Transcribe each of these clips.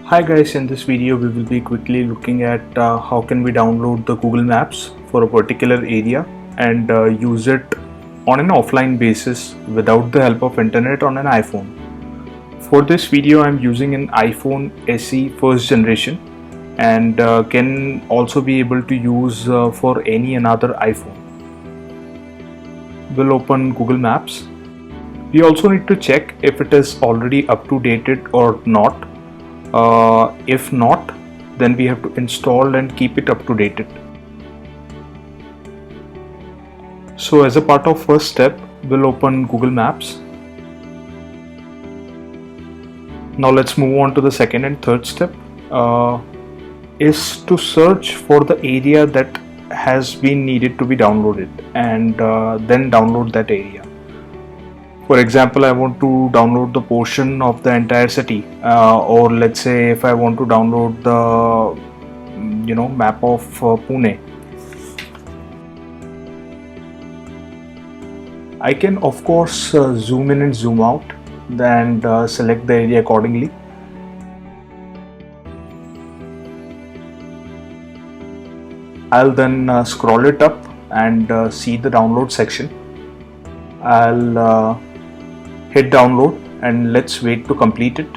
Hi guys, in this video we will be quickly looking at how can we download the Google Maps for a particular area and use it on an offline basis without the help of internet on an iPhone. For this video I am using an iPhone SE first generation and can also be able to use for any another iPhone. We'll open Google Maps. We also need to check if it is already up to date or not. If not, then we have to install and keep it up to date. So as a part of first step, we'll open Google Maps. Now let's move on to the second and third step, is to search for the area that has been needed to be downloaded and then download that area. For example, I want to download the portion of the entire city, or let's say if I want to download the map of Pune. I can of course zoom in and zoom out and select the area accordingly. I'll then scroll it up and see the download section. I'll hit download and let's wait to complete it.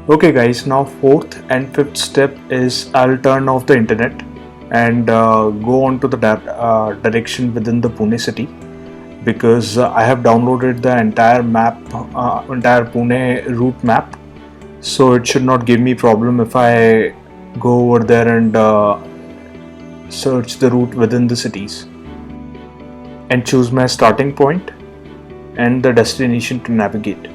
Okay guys, now fourth and fifth step is I'll turn off the internet and go on to the direction within the Pune city, because I have downloaded the entire map, entire Pune route map, so it should not give me problem if I go over there and search the route within the cities and choose my starting point and the destination to navigate.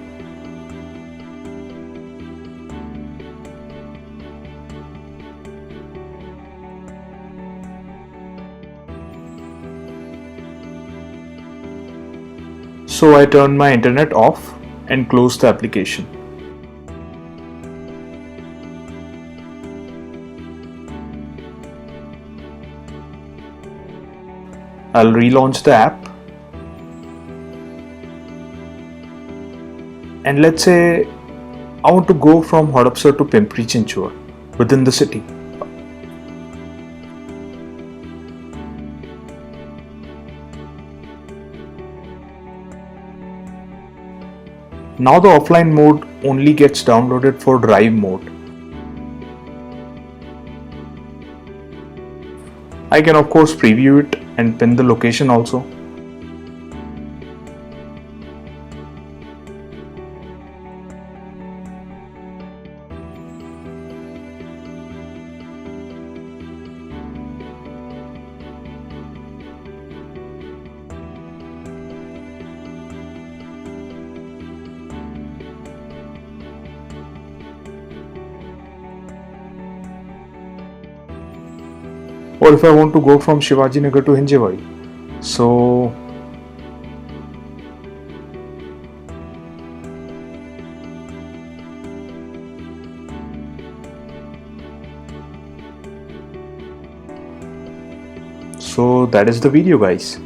So I turn my internet off and close the application. I'll relaunch the app. And let's say I want to go from Hadapsar to Pimpri-Chinchwad within the city. Now the offline mode only gets downloaded for drive mode. I can of course preview it and pin the location also. Or if I want to go from Shivaji Nagar to Hinjewadi, so that is the video guys.